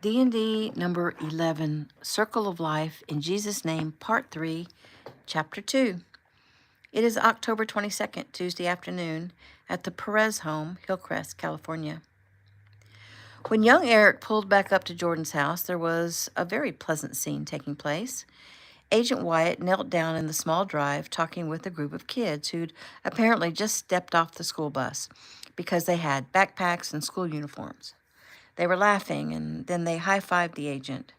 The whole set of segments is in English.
DND number 11, Circle of Life in Jesus' Name, Part 3, Chapter 2. It is October 22nd, Tuesday afternoon, at the Perez home, Hillcrest, California. When young Eric pulled back up to Jordan's house, there was a very pleasant scene taking place. Agent Wyatt knelt down in the small drive talking with a group of kids who'd apparently just stepped off the school bus because they had backpacks and school uniforms. They were laughing, and then they high-fived the agent.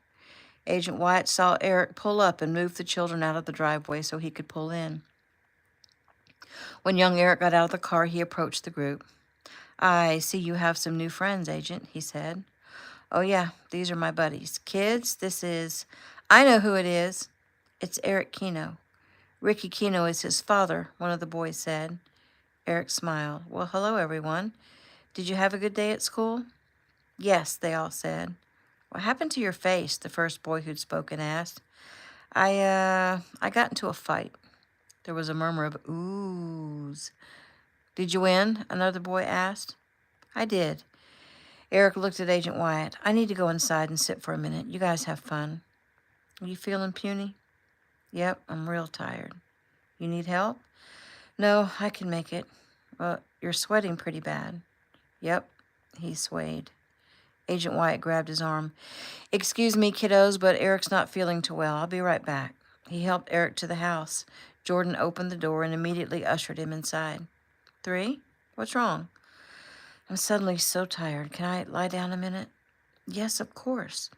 Agent Wyatt saw Eric pull up and move the children out of the driveway so he could pull in. When young Eric got out of the car, he approached the group. "I see you have some new friends, Agent," he said. "Oh, yeah, these are my buddies. Kids, this is—" "I know who it is. It's Eric Keno. Ricky Keno is his father," one of the boys said. Eric smiled. "Well, hello, everyone. Did you have a good day at school?" "Yes," they all said. "What happened to your face?" the first boy who'd spoken asked. I got into a fight." There was a murmur of oohs. "Did you win?" another boy asked. "I did." Eric looked at Agent Wyatt. "I need to go inside and sit for a minute. You guys have fun." "Are you feeling puny?" "Yep, I'm real tired." "You need help?" "No, I can make it." "Well, you're sweating pretty bad." "Yep." He swayed. Agent Wyatt grabbed his arm. "Excuse me, kiddos, but Eric's not feeling too well. I'll be right back." He helped Eric to the house. Jordan opened the door and immediately ushered him inside. "Three? What's wrong?" "I'm suddenly so tired. Can I lie down a minute?" "Yes, of course."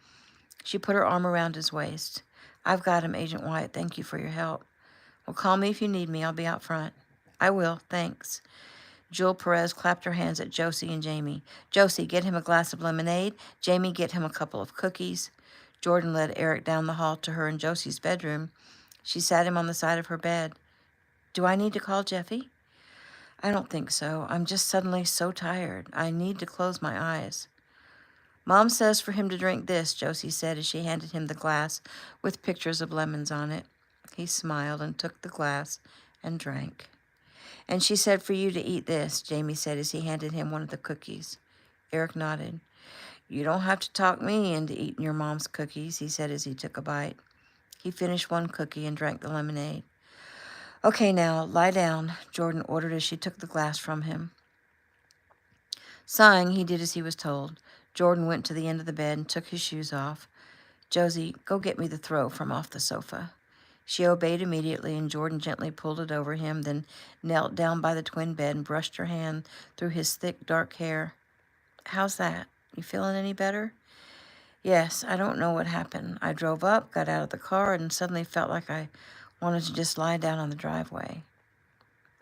She put her arm around his waist. "I've got him, Agent Wyatt. Thank you for your help." "Well, call me if you need me. I'll be out front." "I will, thanks." Jewel Perez clapped her hands at Josie and Jamie. "Josie, get him a glass of lemonade. Jamie, get him a couple of cookies." Jordan led Eric down the hall to her and Josie's bedroom. She sat him on the side of her bed. "Do I need to call Jeffy?" "I don't think so. I'm just suddenly so tired. I need to close my eyes." "Mom says for him to drink this," Josie said as she handed him the glass with pictures of lemons on it. He smiled and took the glass and drank. "And she said for you to eat this," Jamie said as he handed him one of the cookies. Eric nodded. "You don't have to talk me into eating your mom's cookies," he said as he took a bite. He finished one cookie and drank the lemonade. "Okay, now, lie down," Jordan ordered as she took the glass from him. Sighing, he did as he was told. Jordan went to the end of the bed and took his shoes off. "Josie, go get me the throw from off the sofa." She obeyed immediately, and Jordan gently pulled it over him, then knelt down by the twin bed and brushed her hand through his thick, dark hair. "How's that? You feeling any better?" "Yes, I don't know what happened. I drove up, got out of the car, and suddenly felt like I wanted to just lie down on the driveway."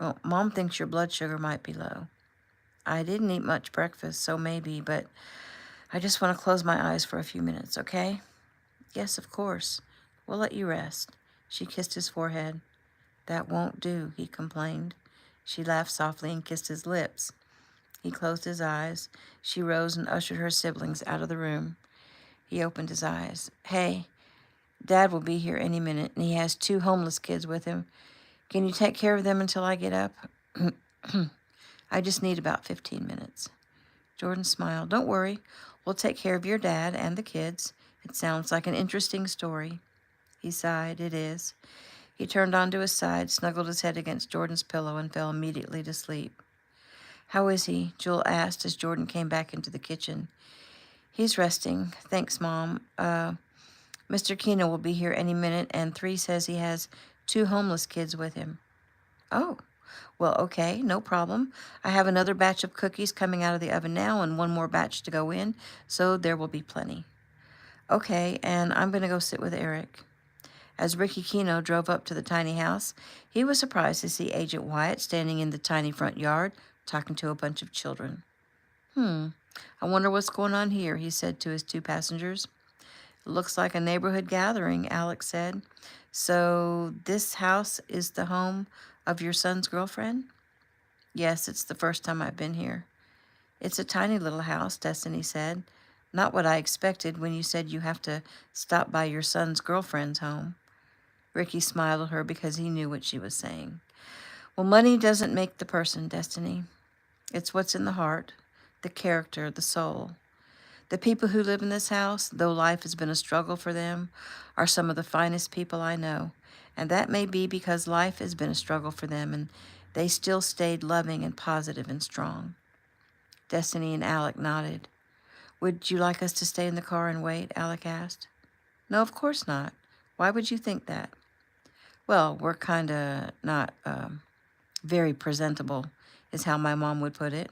"Well, Mom thinks your blood sugar might be low." "I didn't eat much breakfast, so maybe, but I just want to close my eyes for a few minutes, okay?" "Yes, of course. We'll let you rest." She kissed his forehead. "That won't do," he complained. She laughed softly and kissed his lips. He closed his eyes. She rose and ushered her siblings out of the room. He opened his eyes. "Hey, Dad will be here any minute, and he has 2 homeless kids with him. Can you take care of them until I get up?" "I just need about 15 minutes." Jordan smiled. "Don't worry. We'll take care of your dad and the kids. It sounds like an interesting story." He sighed. "It is." He turned onto his side, snuggled his head against Jordan's pillow, and fell immediately to sleep. "How is he?" Jewel asked as Jordan came back into the kitchen. "He's resting. Thanks, Mom. Mr. Keno will be here any minute, and 3 says he has 2 homeless kids with him." "Oh, well, okay, no problem. I have another batch of cookies coming out of the oven now and one more batch to go in, so there will be plenty." "Okay, and I'm going to go sit with Eric." As Ricky Keno drove up to the tiny house, he was surprised to see Agent Wyatt standing in the tiny front yard, talking to a bunch of children. I wonder what's going on here," he said to his 2 passengers. "It looks like a neighborhood gathering," Alex said. "So this house is the home of your son's girlfriend?" "Yes, it's the first time I've been here." "It's a tiny little house," Destiny said. "Not what I expected when you said you have to stop by your son's girlfriend's home." Ricky smiled at her because he knew what she was saying. "Well, money doesn't make the person, Destiny. It's what's in the heart, the character, the soul. The people who live in this house, though life has been a struggle for them, are some of the finest people I know. And that may be because life has been a struggle for them and they still stayed loving and positive and strong. Destiny and Alec nodded. Would you like us to stay in the car and wait? Alec asked. No, of course not. Why would you think that? Well, we're kind of not very presentable, is how my mom would put it.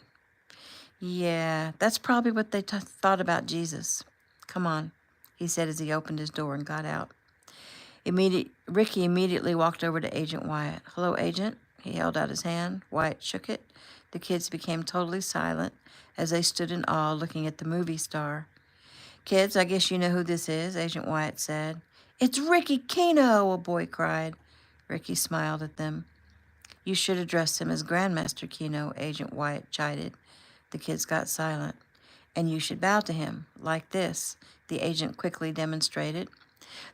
Yeah, that's probably what they thought about Jesus. Come on, he said as he opened his door and got out. Ricky immediately walked over to Agent Wyatt. Hello, Agent. He held out his hand. Wyatt shook it. The kids became totally silent as they stood in awe looking at the movie star. Kids, I guess you know who this is, Agent Wyatt said. It's Ricky Keno, a boy cried. Ricky smiled at them. You should address him as Grandmaster Keno, Agent Wyatt chided. The kids got silent. And you should bow to him, like this, the agent quickly demonstrated.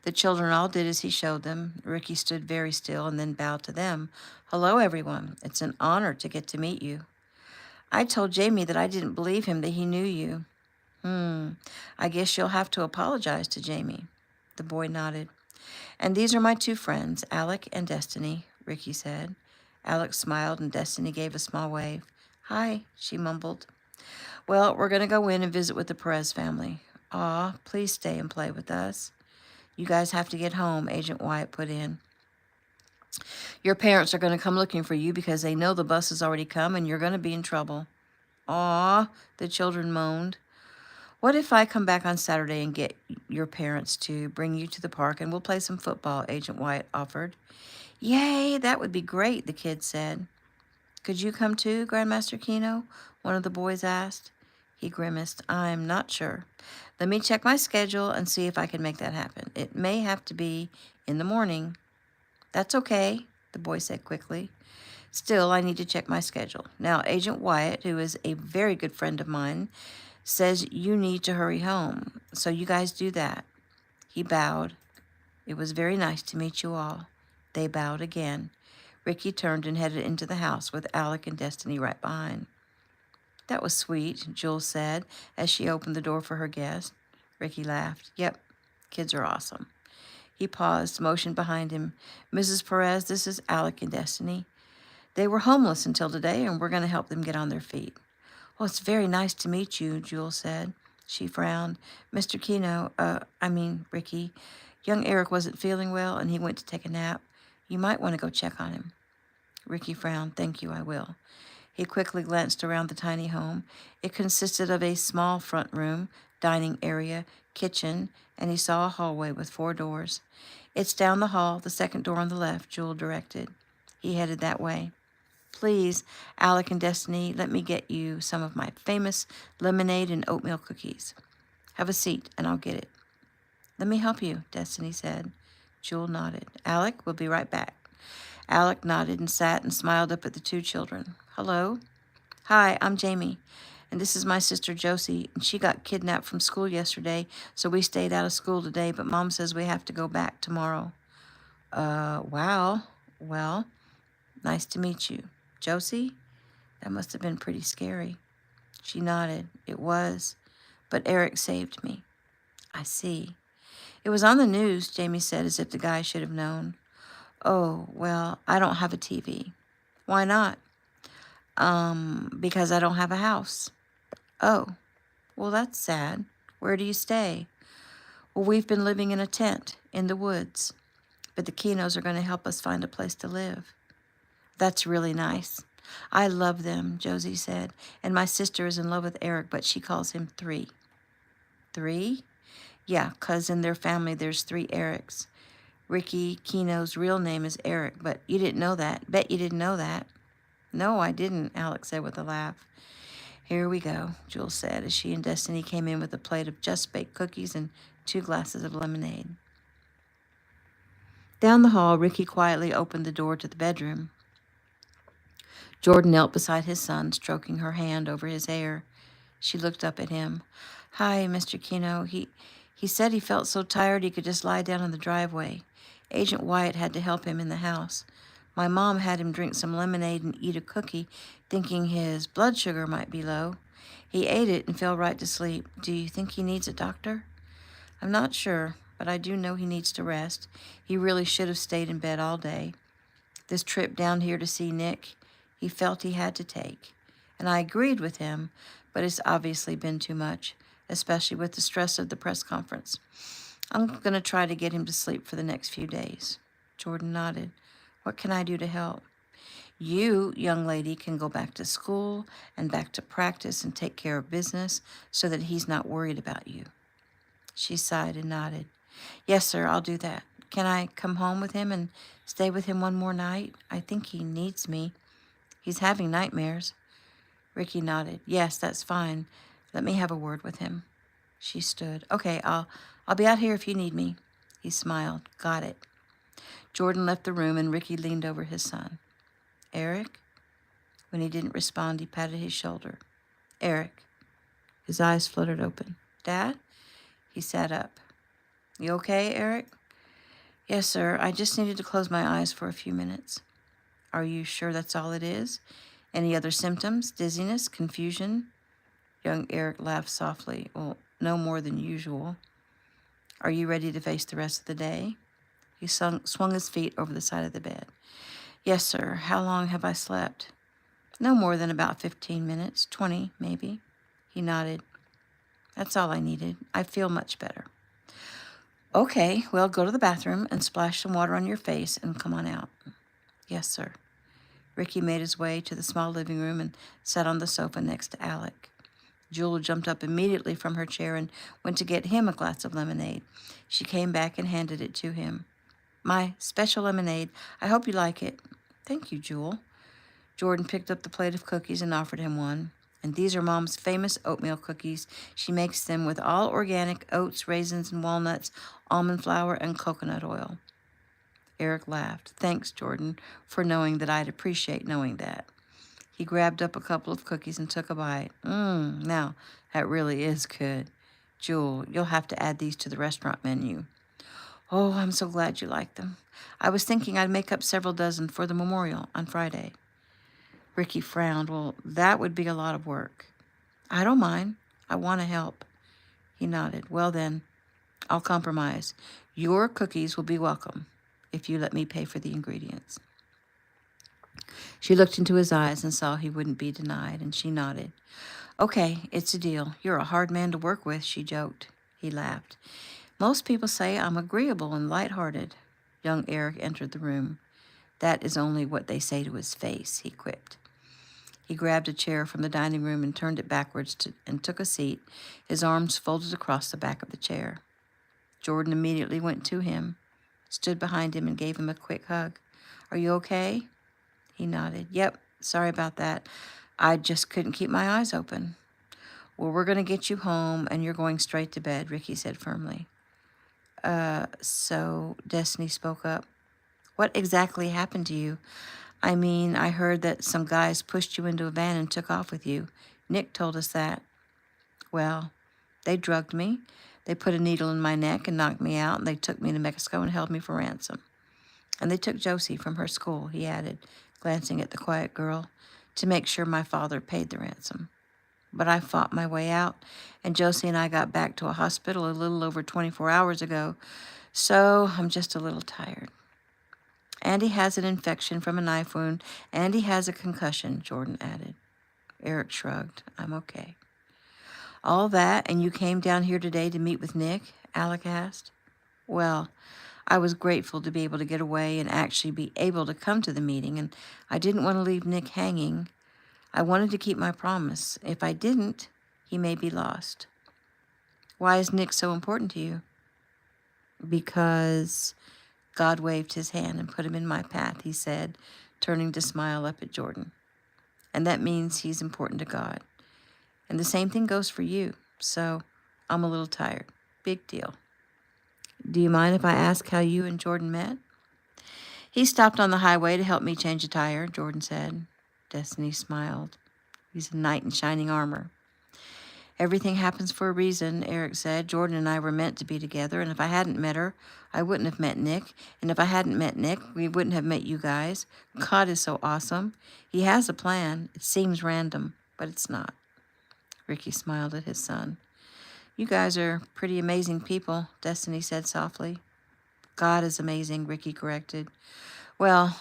The children all did as he showed them. Ricky stood very still and then bowed to them. Hello, everyone. It's an honor to get to meet you. I told Jamie that I didn't believe him that he knew you. I guess you'll have to apologize to Jamie. The boy nodded. And these are my two friends, Alec and Destiny, Ricky said. Alec smiled and Destiny gave a small wave. Hi, she mumbled. Well, we're going to go in and visit with the Perez family. Aw, please stay and play with us. You guys have to get home, Agent Wyatt put in. Your parents are going to come looking for you because they know the bus has already come and you're going to be in trouble. Aw, the children moaned. What if I come back on Saturday and get your parents to bring you to the park and we'll play some football, Agent Wyatt offered. Yay, that would be great, the kids said. Could you come too, Grandmaster Keno? One of the boys asked. He grimaced. I'm not sure. Let me check my schedule and see if I can make that happen. It may have to be in the morning. That's okay, the boy said quickly. Still, I need to check my schedule. Now, Agent Wyatt, who is a very good friend of mine, says you need to hurry home. So you guys do that. He bowed. It was very nice to meet you all. They bowed again. Ricky turned and headed into the house with Alec and Destiny right behind. That was sweet, Jules said as she opened the door for her guest. Ricky laughed. Yep, kids are awesome. He paused, motioned behind him. Mrs. Perez, this is Alec and Destiny. They were homeless until today, and we're going to help them get on their feet. Well, it's very nice to meet you, Jules said. She frowned. Mr. Keno, Ricky, young Eric wasn't feeling well, and he went to take a nap. You might want to go check on him. Ricky frowned. Thank you, I will. He quickly glanced around the tiny home. It consisted of a small front room, dining area, kitchen, and he saw a hallway with 4 doors. It's down the hall, the second door on the left, Jules directed. He headed that way. Please, Alec and Destiny, let me get you some of my famous lemonade and oatmeal cookies. Have a seat, and I'll get it. Let me help you, Destiny said. Jules nodded. Alec, we'll be right back. Alec nodded and sat and smiled up at the 2 children. Hello? Hi, I'm Jamie, and this is my sister Josie, and she got kidnapped from school yesterday, so we stayed out of school today, but Mom says we have to go back tomorrow. Wow. Well, nice to meet you. Josie? That must have been pretty scary. She nodded. It was, but Eric saved me. I see. It was on the news, Jamie said, as if the guy should have known. Oh, well, I don't have a TV. Why not? Because I don't have a house. Oh, well, that's sad. Where do you stay? Well, we've been living in a tent in the woods, but the Kenos are going to help us find a place to live. That's really nice. I love them, Josie said, and my sister is in love with Eric, but she calls him 3. 3? Yeah, 'cause in their family there's 3 Erics. Ricky Keno's real name is Eric, but you didn't know that. Bet you didn't know that. No, I didn't, Alex said with a laugh. Here we go, Jules said, as she and Destiny came in with a plate of just-baked cookies and 2 glasses of lemonade. Down the hall, Ricky quietly opened the door to the bedroom. Jordan knelt beside his son, stroking her hand over his hair. She looked up at him. Hi, Mr. Keno. He said he felt so tired he could just lie down in the driveway. Agent Wyatt had to help him in the house. My mom had him drink some lemonade and eat a cookie, thinking his blood sugar might be low. He ate it and fell right to sleep. Do you think he needs a doctor? I'm not sure, but I do know he needs to rest. He really should have stayed in bed all day. This trip down here to see Nick, he felt he had to take. And I agreed with him, but it's obviously been too much, especially with the stress of the press conference. I'm going to try to get him to sleep for the next few days. Jordan nodded. What can I do to help? You, young lady, can go back to school and back to practice and take care of business so that he's not worried about you. She sighed and nodded. Yes, sir, I'll do that. Can I come home with him and stay with him one more night? I think he needs me. He's having nightmares. Ricky nodded. Yes, that's fine. Let me have a word with him. She stood. Okay, I'll be out here if you need me. He smiled. Got it. Jordan left the room and Ricky leaned over his son. Eric? When he didn't respond, he patted his shoulder. Eric. His eyes fluttered open. Dad? He sat up. You okay, Eric? Yes, sir. I just needed to close my eyes for a few minutes. Are you sure that's all it is? Any other symptoms? Dizziness? Confusion? Young Eric laughed softly. Well, no more than usual. Are you ready to face the rest of the day? He swung his feet over the side of the bed. Yes, sir. How long have I slept? No more than about 15 minutes, 20 maybe. He nodded. That's all I needed. I feel much better. Okay, well, go to the bathroom and splash some water on your face and come on out. Yes, sir. Ricky made his way to the small living room and sat on the sofa next to Alec. Jewel jumped up immediately from her chair and went to get him a glass of lemonade. She came back and handed it to him. My special lemonade. I hope you like it. Thank you, Jewel. Jordan picked up the plate of cookies and offered him one. And these are Mom's famous oatmeal cookies. She makes them with all organic oats, raisins, and walnuts, almond flour, and coconut oil. Eric laughed. Thanks, Jordan, for knowing that I'd appreciate knowing that. He grabbed up a couple of cookies and took a bite. Now, that really is good. Jewel, you'll have to add these to the restaurant menu. Oh, I'm so glad you like them. I was thinking I'd make up several dozen for the memorial on Friday. Ricky frowned. Well, that would be a lot of work. I don't mind. I want to help. He nodded. Well then, I'll compromise. Your cookies will be welcome if you let me pay for the ingredients. She looked into his eyes and saw he wouldn't be denied, and she nodded. Okay, it's a deal. You're a hard man to work with, she joked. He laughed. Most people say I'm agreeable and light-hearted. Young Eric entered the room. That is only what they say to his face, he quipped. He grabbed a chair from the dining room and turned it backwards and took a seat, his arms folded across the back of the chair. Jordan immediately went to him, stood behind him, and gave him a quick hug. Are you okay? He nodded. Yep, sorry about that. I just couldn't keep my eyes open. Well, we're going to get you home, and you're going straight to bed, Ricky said firmly. So Destiny spoke up. What exactly happened to you? I mean, I heard that some guys pushed you into a van and took off with you. Nick told us that. Well, they drugged me. They put a needle in my neck and knocked me out, and they took me to Mexico and held me for ransom. And they took Josie from her school, he added, glancing at the quiet girl, to make sure my father paid the ransom. But I fought my way out, and Josie and I got back to a hospital a little over 24 hours ago, so I'm just a little tired. Andy has an infection from a knife wound. Andy has a concussion, Jordan added. Eric shrugged. I'm okay. All that, and you came down here today to meet with Nick? Alec asked. Well, I was grateful to be able to get away and actually be able to come to the meeting, and I didn't want to leave Nick hanging. I wanted to keep my promise. If I didn't, he may be lost. Why is Nick so important to you? Because God waved his hand and put him in my path, he said, turning to smile up at Jordan. And that means he's important to God. And the same thing goes for you. So I'm a little tired. Big deal. Do you mind if I ask how you and Jordan met? He stopped on the highway to help me change a tire, Jordan said. Destiny smiled. He's a knight in shining armor. Everything happens for a reason, Eric said. Jordan and I were meant to be together, and if I hadn't met her, I wouldn't have met Nick. And if I hadn't met Nick, we wouldn't have met you guys. God is so awesome. He has a plan. It seems random, but it's not. Ricky smiled at his son. You guys are pretty amazing people, Destiny said softly. God is amazing, Ricky corrected. Well,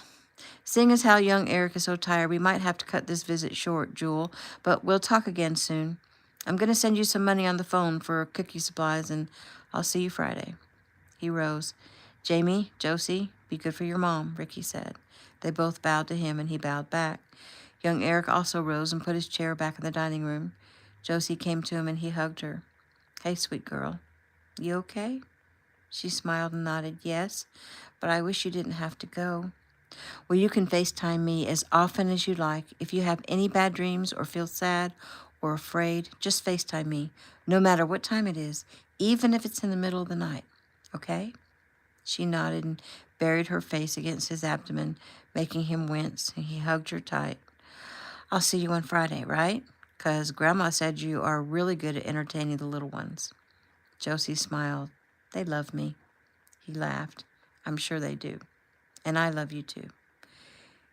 seeing as how young Eric is so tired, we might have to cut this visit short, Jewel, but we'll talk again soon. I'm going to send you some money on the phone for cookie supplies, and I'll see you Friday. He rose. Jamie, Josie, be good for your mom, Ricky said. They both bowed to him, and he bowed back. Young Eric also rose and put his chair back in the dining room. Josie came to him, and he hugged her. Hey, sweet girl. You okay? She smiled and nodded. Yes, but I wish you didn't have to go. Well, you can FaceTime me as often as you like. If you have any bad dreams or feel sad or afraid, just FaceTime me, no matter what time it is, even if it's in the middle of the night. Okay? She nodded and buried her face against his abdomen, making him wince, and he hugged her tight. I'll see you on Friday, right? 'Cause Grandma said you are really good at entertaining the little ones. Josie smiled. They love me. He laughed. I'm sure they do. And I love you too.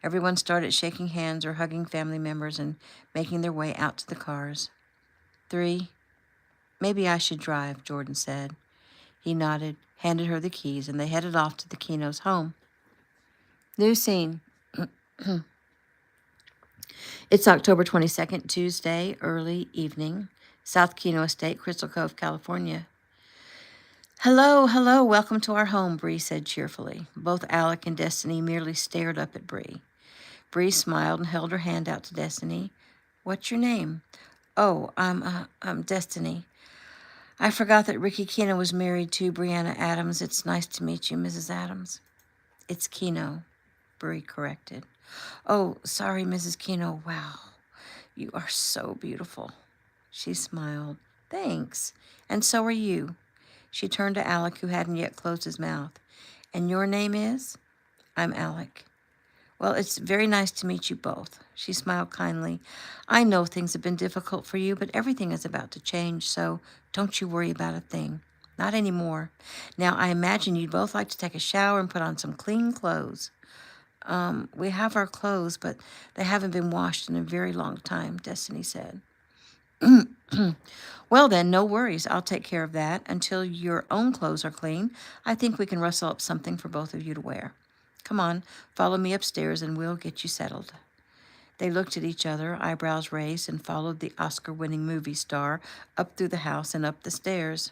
Everyone started shaking hands or hugging family members and making their way out to the cars. 3, maybe I should drive, Jordan said. He nodded, handed her the keys, and they headed off to the Keno's home. New scene. It's October 22nd, Tuesday, early evening. South Keno Estate, Crystal Cove, California. Hello, hello, welcome to our home, Bree said cheerfully. Both Alec and Destiny merely stared up at Bree. Bree smiled and held her hand out to Destiny. What's your name? Oh, I'm Destiny. I forgot that Ricky Keno was married to Brianna Adams. It's nice to meet you, Mrs. Adams. It's Keno, Bree corrected. Oh, sorry, Mrs. Keno. Wow, you are so beautiful. She smiled. Thanks. And so are you. She turned to Alec, who hadn't yet closed his mouth. And your name is? I'm Alec. Well, it's very nice to meet you both. She smiled kindly. I know things have been difficult for you, but everything is about to change, so don't you worry about a thing. Not anymore. Now, I imagine you'd both like to take a shower and put on some clean clothes. We have our clothes, but they haven't been washed in a very long time, Destiny said. Well then, no worries. I'll take care of that. Until your own clothes are clean, I think we can rustle up something for both of you to wear. Come on, follow me upstairs and we'll get you settled. They looked at each other, eyebrows raised, and followed the Oscar-winning movie star up through the house and up the stairs.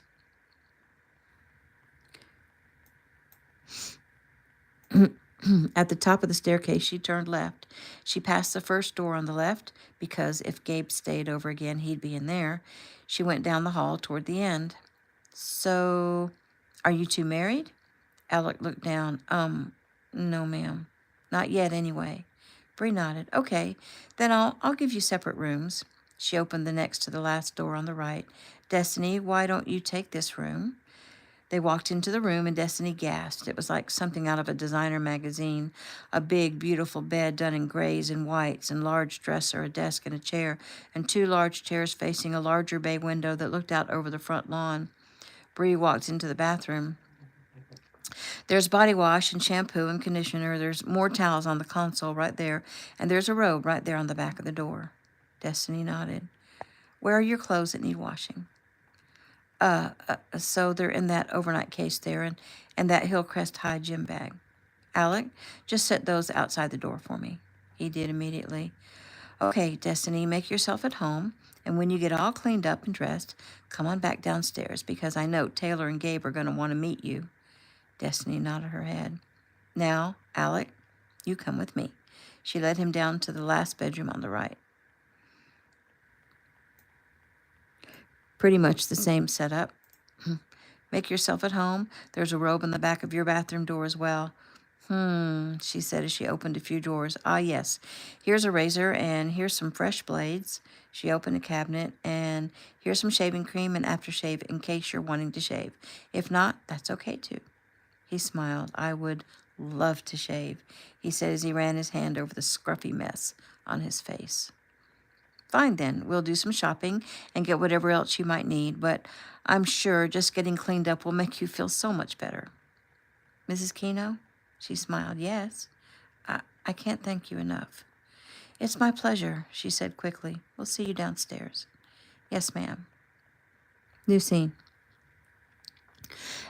At the top of the staircase, she turned left. She passed the first door on the left, because if Gabe stayed over again, he'd be in there. She went down the hall toward the end. So, are you two married? Alec looked down. No, ma'am. Not yet, anyway. Bree nodded. Okay, then I'll give you separate rooms. She opened the next to the last door on the right. Destiny, why don't you take this room? They walked into the room, and Destiny gasped. It was like something out of a designer magazine. A big, beautiful bed done in grays and whites, and large dresser, a desk, and a chair, and 2 large chairs facing a larger bay window that looked out over the front lawn. Bree walked into the bathroom. There's body wash and shampoo and conditioner. There's more towels on the console right there, and there's a robe right there on the back of the door. Destiny nodded. Where are your clothes that need washing? So they're in that overnight case there, and that Hillcrest High gym bag. Alec, just set those outside the door for me. He did immediately. Okay, Destiny, make yourself at home, and when you get all cleaned up and dressed, come on back downstairs, because I know Taylor and Gabe are going to want to meet you. Destiny nodded her head. Now, Alec, you come with me. She led him down to the last bedroom on the right. Pretty much the same setup. Make yourself at home. There's a robe in the back of your bathroom door as well. She said as she opened a few drawers. Ah, yes. Here's a razor, and here's some fresh blades. She opened a cabinet, and here's some shaving cream and aftershave in case you're wanting to shave. If not, that's okay too. He smiled. I would love to shave, he said as he ran his hand over the scruffy mess on his face. Fine then, we'll do some shopping and get whatever else you might need, but I'm sure just getting cleaned up will make you feel so much better. Mrs. Keno? She smiled. Yes. I can't thank you enough. It's my pleasure, she said quickly. We'll see you downstairs. Yes, ma'am. New scene.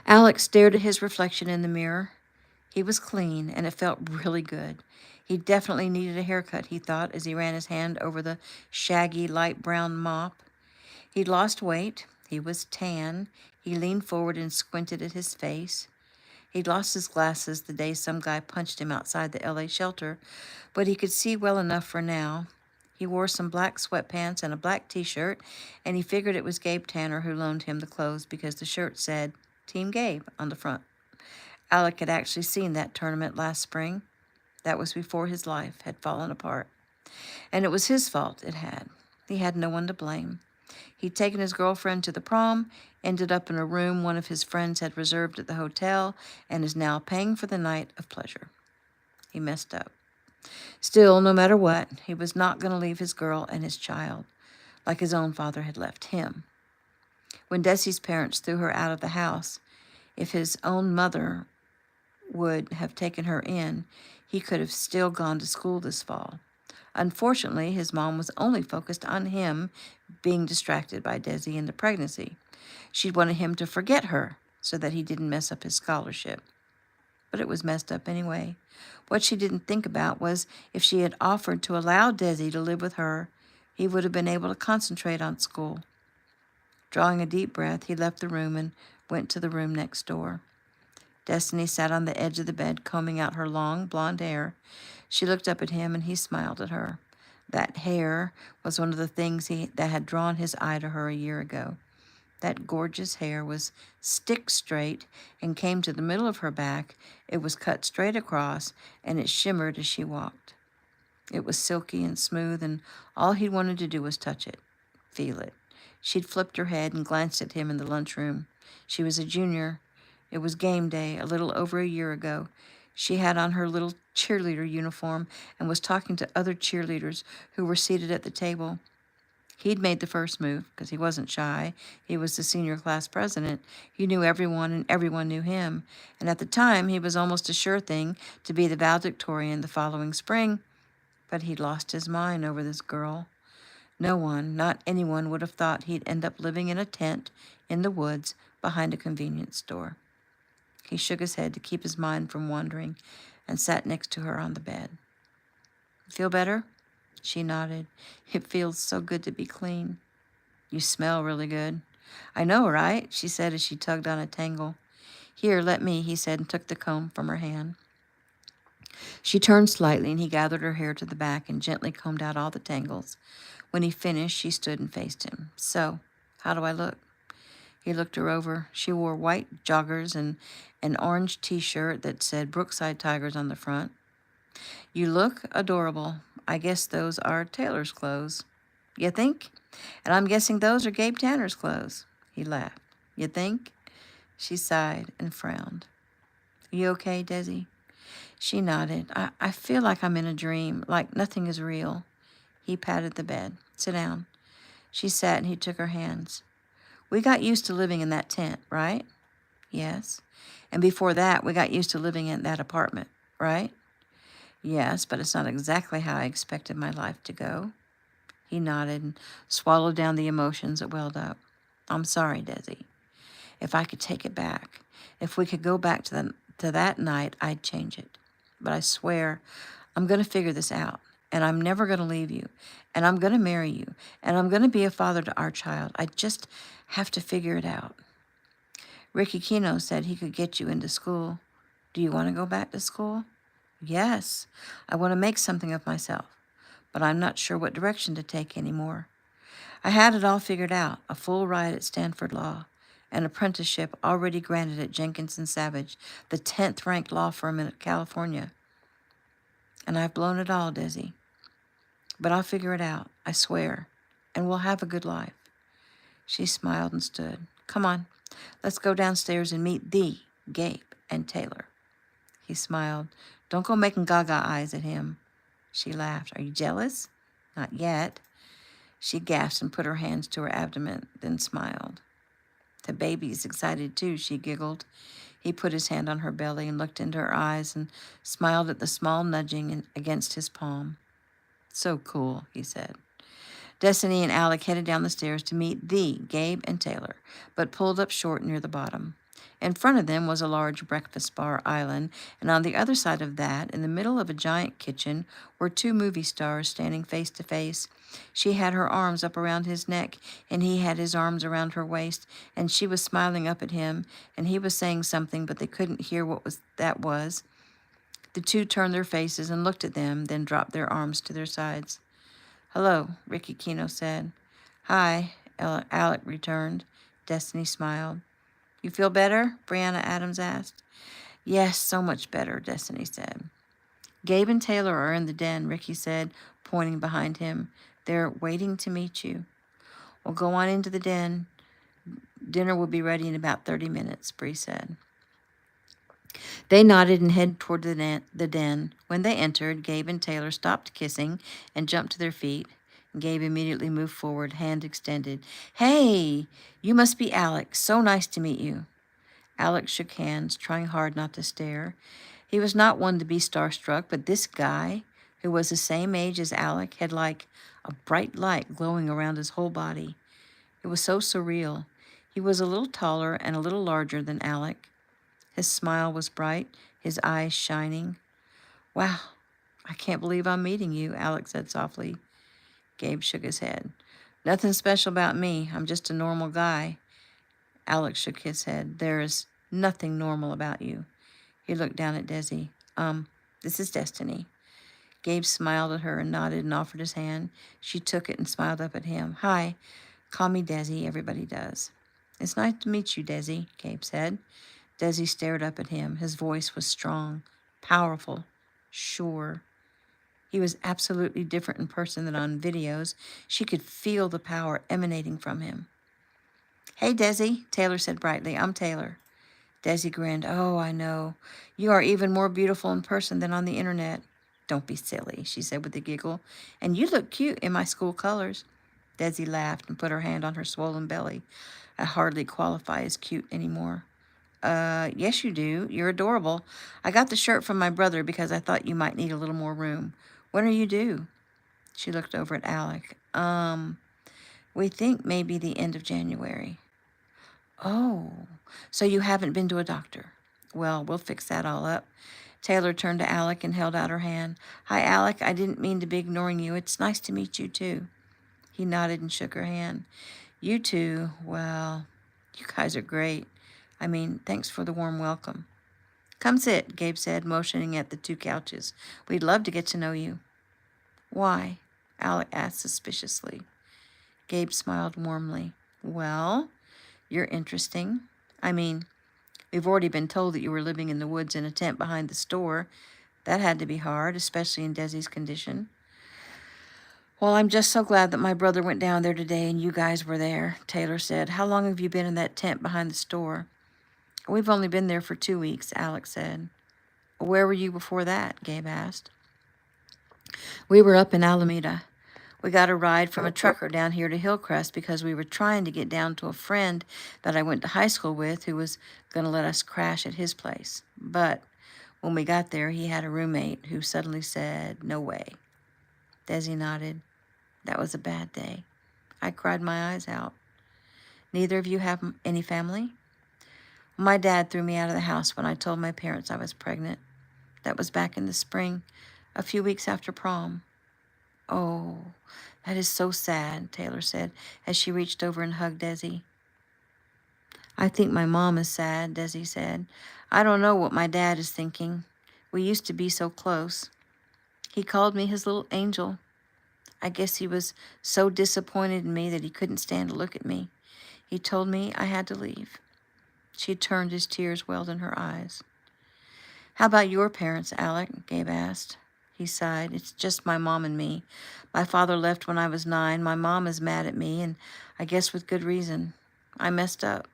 Alex stared at his reflection in the mirror. He was clean, and it felt really good. He definitely needed a haircut, he thought, as he ran his hand over the shaggy, light brown mop. He'd lost weight. He was tan. He leaned forward and squinted at his face. He'd lost his glasses the day some guy punched him outside the LA shelter, but he could see well enough for now. He wore some black sweatpants and a black t-shirt, and he figured it was Gabe Tanner who loaned him the clothes because the shirt said Team Gabe on the front. Alec had actually seen that tournament last spring. That was before his life had fallen apart. And it was his fault, it had. He had no one to blame. He'd taken his girlfriend to the prom, ended up in a room one of his friends had reserved at the hotel, and is now paying for the night of pleasure. He messed up. Still, no matter what, he was not going to leave his girl and his child, like his own father had left him. When Desi's parents threw her out of the house, if his own mother would have taken her in, he could have still gone to school this fall. Unfortunately, his mom was only focused on him being distracted by Desi and the pregnancy. She'd wanted him to forget her so that he didn't mess up his scholarship. But it was messed up anyway. What she didn't think about was if she had offered to allow Desi to live with her, he would have been able to concentrate on school. Drawing a deep breath, he left the room and went to the room next door. Destiny sat on the edge of the bed, combing out her long, blonde hair. She looked up at him, and he smiled at her. That hair was one of the things that had drawn his eye to her a year ago. That gorgeous hair was stick straight and came to the middle of her back. It was cut straight across, and it shimmered as she walked. It was silky and smooth, and all he wanted to do was touch it, feel it. She'd flipped her head and glanced at him in the lunchroom. She was a junior. It was game day, a little over a year ago. She had on her little cheerleader uniform and was talking to other cheerleaders who were seated at the table. He'd made the first move because he wasn't shy. He was the senior class president. He knew everyone and everyone knew him. And at the time, he was almost a sure thing to be the valedictorian the following spring. But he'd lost his mind over this girl. No one, not anyone, would have thought he'd end up living in a tent in the woods behind a convenience store. He shook his head to keep his mind from wandering and sat next to her on the bed. Feel better? She nodded. It feels so good to be clean. You smell really good. I know, right? She said as she tugged on a tangle. Here, let me, he said, and took the comb from her hand. She turned slightly, and he gathered her hair to the back and gently combed out all the tangles. When he finished, she stood and faced him. So, how do I look? He looked her over. She wore white joggers and an orange t-shirt that said Brookside Tigers on the front. You look adorable. I guess those are Taylor's clothes. You think? And I'm guessing those are Gabe Tanner's clothes. He laughed. You think? She sighed and frowned. You okay, Desi? She nodded. I feel like I'm in a dream, like nothing is real. He patted the bed. Sit down. She sat and he took her hands. We got used to living in that tent, right? Yes. And before that, we got used to living in that apartment, right? Yes, but it's not exactly how I expected my life to go. He nodded and swallowed down the emotions that welled up. I'm sorry, Desi. If I could take it back, if we could go back to that night, I'd change it. But I swear, I'm going to figure this out, and I'm never going to leave you, and I'm going to marry you, and I'm going to be a father to our child. I just have to figure it out. Ricky Kino said he could get you into school. Do you want to go back to school? Yes, I want to make something of myself, but I'm not sure what direction to take anymore. I had it all figured out, a full ride at Stanford Law, an apprenticeship already granted at Jenkins and Savage, the 10th ranked law firm in California. And I've blown it all, Desi. But I'll figure it out, I swear, and we'll have a good life. She smiled and stood. Come on, let's go downstairs and meet the Gabe and Taylor. He smiled. Don't go making gaga eyes at him. She laughed. Are you jealous? Not yet. She gasped and put her hands to her abdomen, then smiled. The baby's excited too, she giggled. He put his hand on her belly and looked into her eyes and smiled at the small nudging against his palm. So cool, he said. Destiny and Alec headed down the stairs to meet Gabe and Taylor, but pulled up short near the bottom. In front of them was a large breakfast bar island, and on the other side of that, in the middle of a giant kitchen, were two movie stars standing face to face. She had her arms up around his neck, and he had his arms around her waist, and she was smiling up at him, and he was saying something, but they couldn't hear what that was. The two turned their faces and looked at them, then dropped their arms to their sides. "Hello," Ricky Kino said. "Hi," Alec returned. Destiny smiled. "You feel better?" Brianna Adams asked. "Yes, so much better," Destiny said. "Gabe and Taylor are in the den," Ricky said, pointing behind him. "They're waiting to meet you." "Well, go on into the den. Dinner will be ready in about 30 minutes, Bree said. They nodded and headed toward the den. When they entered, Gabe and Taylor stopped kissing and jumped to their feet. Gabe immediately moved forward, hand extended. "Hey, you must be Alec. So nice to meet you." Alec shook hands, trying hard not to stare. He was not one to be starstruck, but this guy, who was the same age as Alec, had like a bright light glowing around his whole body. It was so surreal. He was a little taller and a little larger than Alec. His smile was bright, his eyes shining. "Wow, I can't believe I'm meeting you," Alec said softly. Gabe shook his head. "Nothing special about me. I'm just a normal guy." Alec shook his head. "There is nothing normal about you." He looked down at Desi. This is Destiny." Gabe smiled at her and nodded and offered his hand. She took it and smiled up at him. "Hi, call me Desi. Everybody does." "It's nice to meet you, Desi," Gabe said. Desi stared up at him. His voice was strong, powerful, sure. He was absolutely different in person than on videos. She could feel the power emanating from him. "Hey, Desi," Taylor said brightly. "I'm Taylor." Desi grinned. "Oh, I know. You are even more beautiful in person than on the internet." "Don't be silly," she said with a giggle. "And you look cute in my school colors." Desi laughed and put her hand on her swollen belly. "I hardly qualify as cute anymore." Yes you do. You're adorable. I got the shirt from my brother because I thought you might need a little more room. When are you due?" She looked over at Alec. We think maybe the end of January." "Oh, so you haven't been to a doctor?" "Well, we'll fix that all up." Taylor turned to Alec and held out her hand. "Hi, Alec. I didn't mean to be ignoring you. It's nice to meet you, too." He nodded and shook her hand. "You two, well, you guys are great. I mean, thanks for the warm welcome." "Come sit," Gabe said, motioning at the two couches. "We'd love to get to know you." "Why?" Alec asked suspiciously. Gabe smiled warmly. "Well, you're interesting. I mean, we've already been told that you were living in the woods in a tent behind the store. That had to be hard, especially in Desi's condition." "Well, I'm just so glad that my brother went down there today and you guys were there," Taylor said. "How long have you been in that tent behind the store?" "We've only been there for 2 weeks," Alec said. "Where were you before that?" Gabe asked. "We were up in Alameda. We got a ride from a trucker down here to Hillcrest because we were trying to get down to a friend that I went to high school with who was going to let us crash at his place. But when we got there, he had a roommate who suddenly said, 'No way.'" Desi nodded. "That was a bad day. I cried my eyes out." "Neither of you have any family?" "My dad threw me out of the house when I told my parents I was pregnant. That was back in the spring, a few weeks after prom." "Oh, that is so sad," Taylor said as she reached over and hugged Desi. "I think my mom is sad," Desi said. "I don't know what my dad is thinking. We used to be so close. He called me his little angel. I guess he was so disappointed in me that he couldn't stand to look at me. He told me I had to leave." She turned as tears welled in her eyes. "How about your parents, Alec?" Gabe asked. He sighed. "It's just my mom and me. My father left when I was 9. My mom is mad at me, and I guess with good reason. I messed up.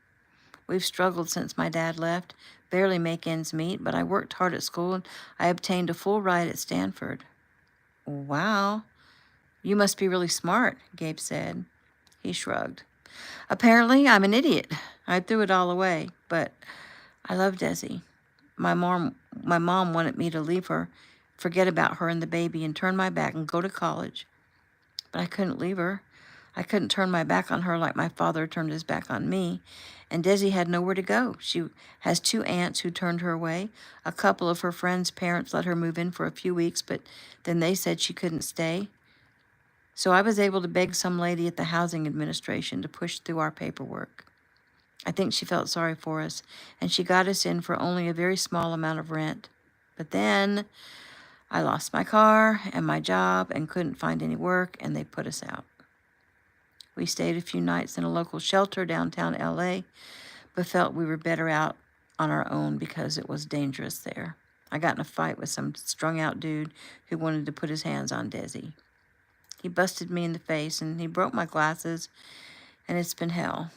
We've struggled since my dad left, barely make ends meet, but I worked hard at school and I obtained a full ride at Stanford." "Wow. You must be really smart," Gabe said. He shrugged. "Apparently, I'm an idiot. I threw it all away, but I love Desi. My mom wanted me to leave her, forget about her and the baby, and turn my back and go to college. But I couldn't leave her. I couldn't turn my back on her like my father turned his back on me, and Desi had nowhere to go. She has 2 aunts who turned her away. A couple of her friends' parents let her move in for a few weeks, but then they said she couldn't stay. So I was able to beg some lady at the housing administration to push through our paperwork. I think she felt sorry for us, and she got us in for only a very small amount of rent. But then I lost my car and my job and couldn't find any work, and they put us out. We stayed a few nights in a local shelter downtown LA, but felt we were better out on our own because it was dangerous there. I got in a fight with some strung-out dude who wanted to put his hands on Desi. He busted me in the face, and he broke my glasses, and it's been hell.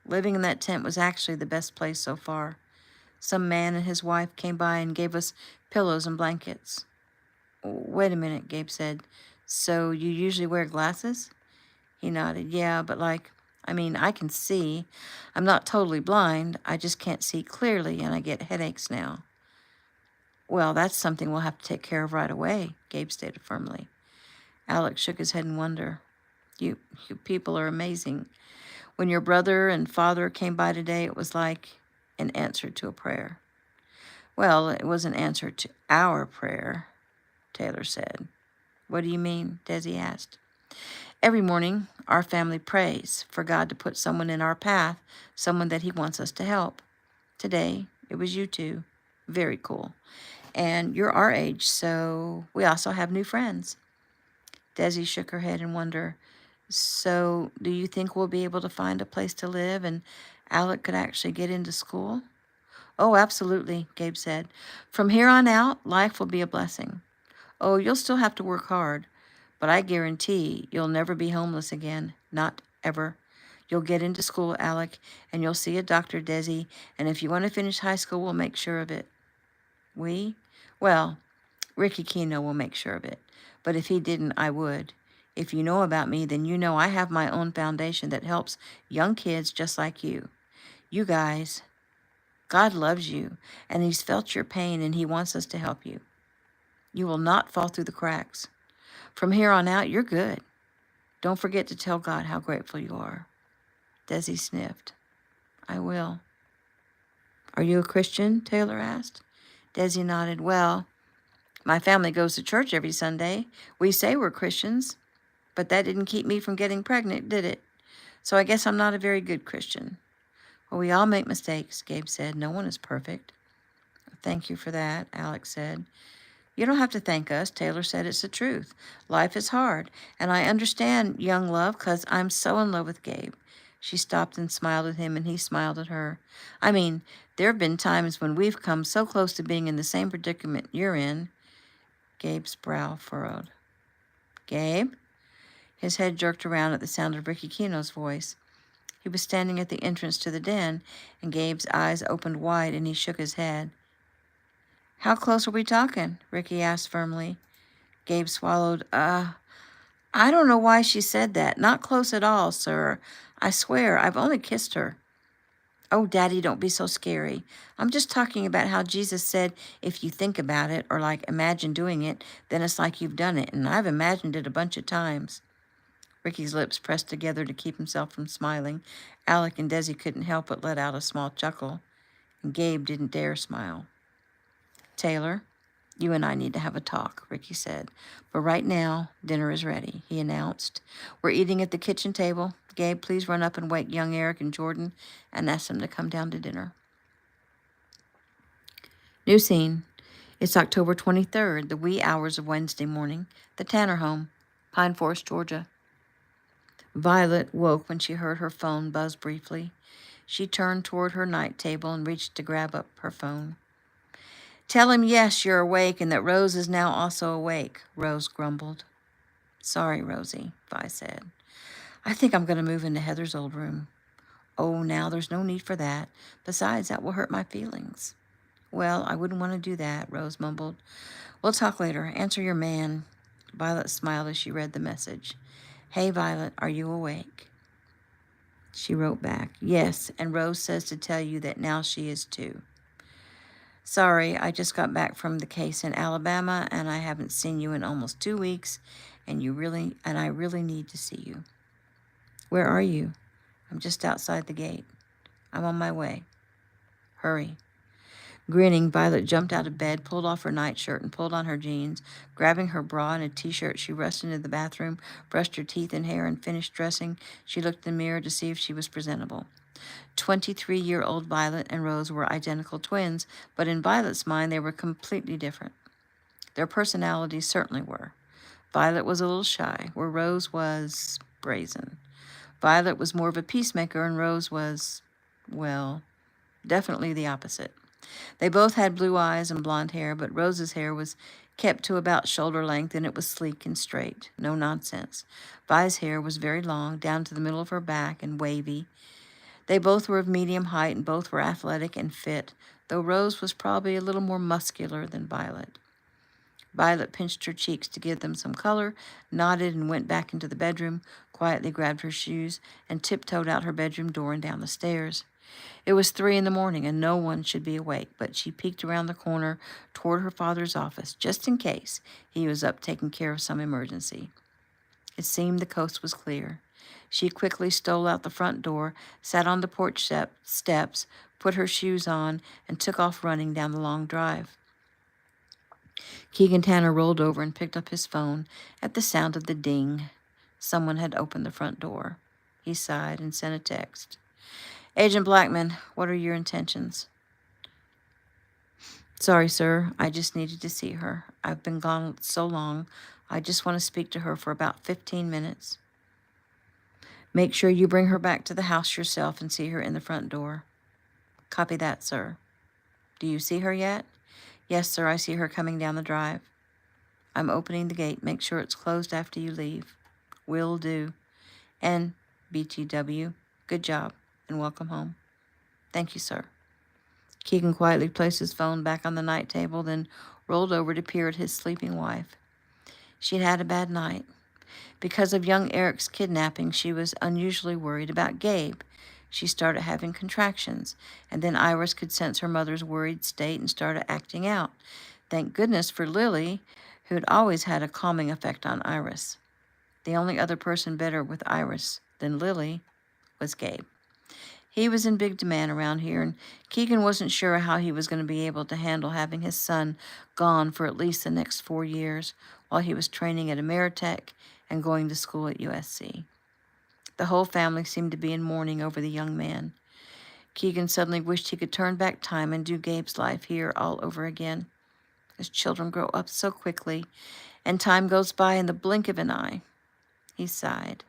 Living in that tent was actually the best place so far. Some man and his wife came by and gave us pillows and blankets. Wait a minute, Gabe said. So you usually wear glasses? He nodded. Yeah, but I can see. I'm not totally blind. I just can't see clearly, and I get headaches now. Well, that's something we'll have to take care of right away, Gabe stated firmly. Alex shook his head in wonder. You people are amazing. When your brother and father came by today, it was like an answer to a prayer. Well, it was an answer to our prayer, Taylor said. What do you mean? Desi asked. Every morning, our family prays for God to put someone in our path, someone that he wants us to help. Today, it was you two. Very cool. And you're our age, so we also have new friends. Desi shook her head in wonder. So, do you think we'll be able to find a place to live and Alec could actually get into school? Oh, absolutely, Gabe said. From here on out, life will be a blessing. Oh, you'll still have to work hard, but I guarantee you'll never be homeless again. Not ever. You'll get into school, Alec, and you'll see a doctor, Desi, and if you want to finish high school, we'll make sure of it. We? Well, Ricky Keno will make sure of it. But if he didn't, I would. If you know about me, then you know I have my own foundation that helps young kids just like you. You guys, God loves you, and he's felt your pain, and he wants us to help you. You will not fall through the cracks. From here on out, you're good. Don't forget to tell God how grateful you are. Desi sniffed. I will. Are you a Christian? Taylor asked. Desi nodded. Well, my family goes to church every Sunday. We say we're Christians, but that didn't keep me from getting pregnant, did it? So I guess I'm not a very good Christian. Well, we all make mistakes, Gabe said. No one is perfect. Thank you for that, Alex said. You don't have to thank us, Taylor said. It's the truth. Life is hard, and I understand, young love, 'cause I'm so in love with Gabe. She stopped and smiled at him, and he smiled at her. I mean, there have been times when we've come so close to being in the same predicament you're in. Gabe's brow furrowed. Gabe? His head jerked around at the sound of Ricky Keno's voice. He was standing at the entrance to the den, and Gabe's eyes opened wide, and he shook his head. How close are we talking? Ricky asked firmly. Gabe swallowed. I don't know why she said that. Not close at all, sir. I swear, I've only kissed her. Oh, Daddy, don't be so scary. I'm just talking about how Jesus said if you think about it or imagine doing it, then it's like you've done it, and I've imagined it a bunch of times. Ricky's lips pressed together to keep himself from smiling. Alec and Desi couldn't help but let out a small chuckle, and Gabe didn't dare smile. Taylor, you and I need to have a talk, Ricky said. But right now, dinner is ready, he announced. We're eating at the kitchen table. Gabe, please run up and wake young Eric and Jordan and ask them to come down to dinner. New scene. It's October 23rd, the wee hours of Wednesday morning. The Tanner home, Pine Forest, Georgia. Violet woke when she heard her phone buzz briefly. She turned toward her night table and reached to grab up her phone. Tell him yes, you're awake and that Rose is now also awake, Rose grumbled. Sorry, Rosie, Vi said. I think I'm going to move into Heather's old room. Oh, now there's no need for that. Besides, that will hurt my feelings. Well, I wouldn't want to do that, Rose mumbled. We'll talk later. Answer your man. Violet smiled as she read the message. Hey, Violet, are you awake? She wrote back, yes, and Rose says to tell you that now she is too. Sorry, I just got back from the case in Alabama, and I haven't seen you in almost 2 weeks, and I really need to see you. Where are you? I'm just outside the gate. I'm on my way. Hurry. Grinning, Violet jumped out of bed, pulled off her nightshirt, and pulled on her jeans. Grabbing her bra and a t-shirt, she rushed into the bathroom, brushed her teeth and hair, and finished dressing. She looked in the mirror to see if she was presentable. 23-year-old Violet and Rose were identical twins, but in Violet's mind they were completely different. Their personalities certainly were. Violet was a little shy, where Rose was brazen. Violet was more of a peacemaker, and Rose was, well, definitely the opposite. They both had blue eyes and blonde hair, but Rose's hair was kept to about shoulder length, and it was sleek and straight. No nonsense. Vi's hair was very long, down to the middle of her back, and wavy. They both were of medium height, and both were athletic and fit, though Rose was probably a little more muscular than Violet. Violet pinched her cheeks to give them some color, nodded and went back into the bedroom, quietly grabbed her shoes, and tiptoed out her bedroom door and down the stairs. It was 3 a.m, and no one should be awake, but she peeked around the corner toward her father's office, just in case he was up taking care of some emergency. It seemed the coast was clear. She quickly stole out the front door, sat on the porch steps, put her shoes on, and took off running down the long drive. Keegan Tanner rolled over and picked up his phone at the sound of the ding. Someone had opened the front door. He sighed and sent a text. Agent Blackman, what are your intentions? Sorry, sir. I just needed to see her. I've been gone so long. I just want to speak to her for about 15 minutes. Make sure you bring her back to the house yourself and see her in the front door. Copy that, sir. Do you see her yet? Yes, sir, I see her coming down the drive. I'm opening the gate. Make sure it's closed after you leave. Will do. And BTW, good job and welcome home. Thank you, sir. Keegan quietly placed his phone back on the night table, then rolled over to peer at his sleeping wife. She'd had a bad night. Because of young Eric's kidnapping, she was unusually worried about Gabe. She started having contractions, and then Iris could sense her mother's worried state and started acting out. Thank goodness for Lily, who'd always had a calming effect on Iris. The only other person better with Iris than Lily was Gabe. He was in big demand around here, and Keegan wasn't sure how he was going to be able to handle having his son gone for at least the next 4 years while he was training at Ameritech and going to school at USC. The whole family seemed to be in mourning over the young man. Keegan suddenly wished he could turn back time and do Gabe's life here all over again. His children grow up so quickly, and time goes by in the blink of an eye. He sighed.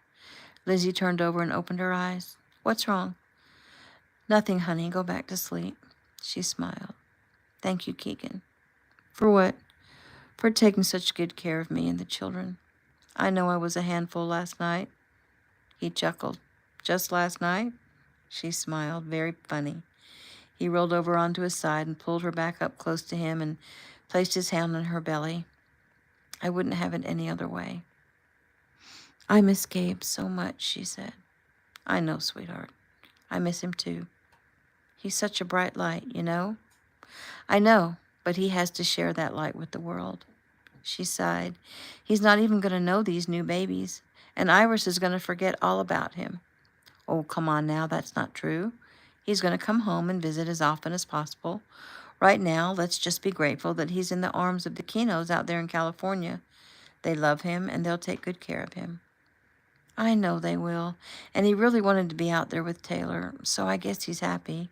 Lizzie turned over and opened her eyes. What's wrong? Nothing, honey. Go back to sleep. She smiled. Thank you, Keegan. For what? For taking such good care of me and the children. I know I was a handful last night. He chuckled. Just last night? She smiled. Very funny. He rolled over onto his side and pulled her back up close to him and placed his hand on her belly. I wouldn't have it any other way. I miss Gabe so much, she said. I know, sweetheart. I miss him too. He's such a bright light, you know? I know, but he has to share that light with the world. She sighed. He's not even going to know these new babies, and Iris is going to forget all about him. Oh, come on now, that's not true. He's going to come home and visit as often as possible. Right now, let's just be grateful that he's in the arms of the Kinos out there in California. They love him, and they'll take good care of him. I know they will, and he really wanted to be out there with Taylor, so I guess he's happy.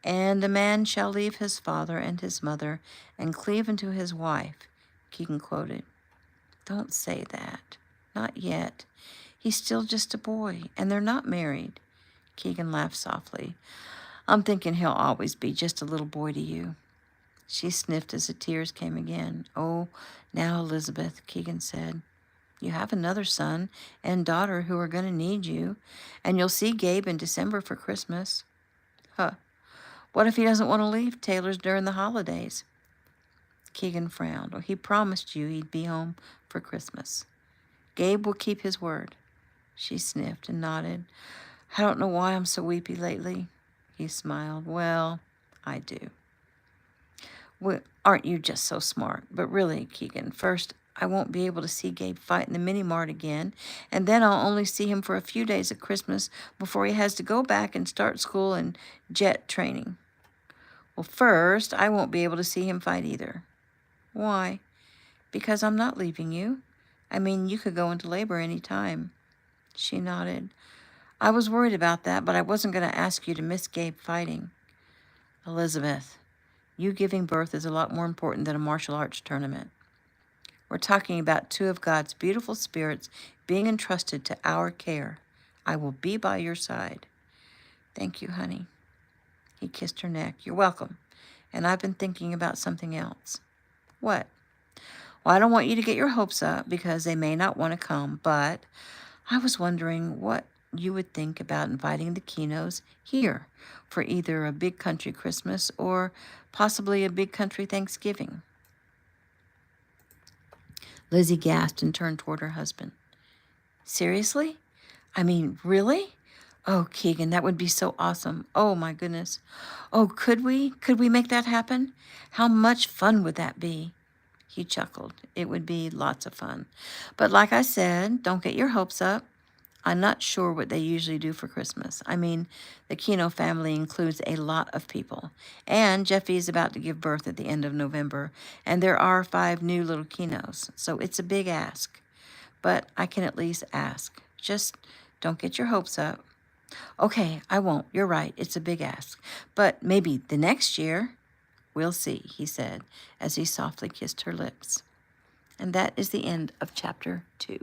And a man shall leave his father and his mother and cleave unto his wife, Keegan quoted. Don't say that. Not yet. He's still just a boy, and they're not married. Keegan laughed softly. I'm thinking he'll always be just a little boy to you. She sniffed as the tears came again. Oh, now, Elizabeth, Keegan said. You have another son and daughter who are going to need you, and you'll see Gabe in December for Christmas. Huh. What if he doesn't want to leave Taylor's during the holidays? Keegan frowned. Well, he promised you he'd be home for Christmas. Gabe will keep his word. She sniffed and nodded. I don't know why I'm so weepy lately. He smiled. Well, I do. Well, aren't you just so smart? But really, Keegan, first, I won't be able to see Gabe fight in the mini-mart again, and then I'll only see him for a few days at Christmas before he has to go back and start school and jet training. Well, first, I won't be able to see him fight either. Why? Because I'm not leaving you. I mean, you could go into labor any time. She nodded. I was worried about that, but I wasn't going to ask you to miss Gabe fighting. Elizabeth, you giving birth is a lot more important than a martial arts tournament. We're talking about two of God's beautiful spirits being entrusted to our care. I will be by your side. Thank you, honey. He kissed her neck. You're welcome. And I've been thinking about something else. What? Well, I don't want you to get your hopes up because they may not want to come, but I was wondering what you would think about inviting the Kinos here for either a big country Christmas or possibly a big country Thanksgiving. Lizzie gasped and turned toward her husband. Seriously? I mean, really? Oh, Keegan, that would be so awesome. Oh, my goodness. Oh, could we? Could we make that happen? How much fun would that be? He chuckled. It would be lots of fun. But like I said, don't get your hopes up. I'm not sure what they usually do for Christmas. I mean, the Kino family includes a lot of people. And Jeffy is about to give birth at the end of November, and there are 5 new little Kinos. So it's a big ask. But I can at least ask. Just don't get your hopes up. Okay, I won't. You're right. It's a big ask. But maybe the next year. We'll see, he said, as he softly kissed her lips. And that is the end of chapter 2.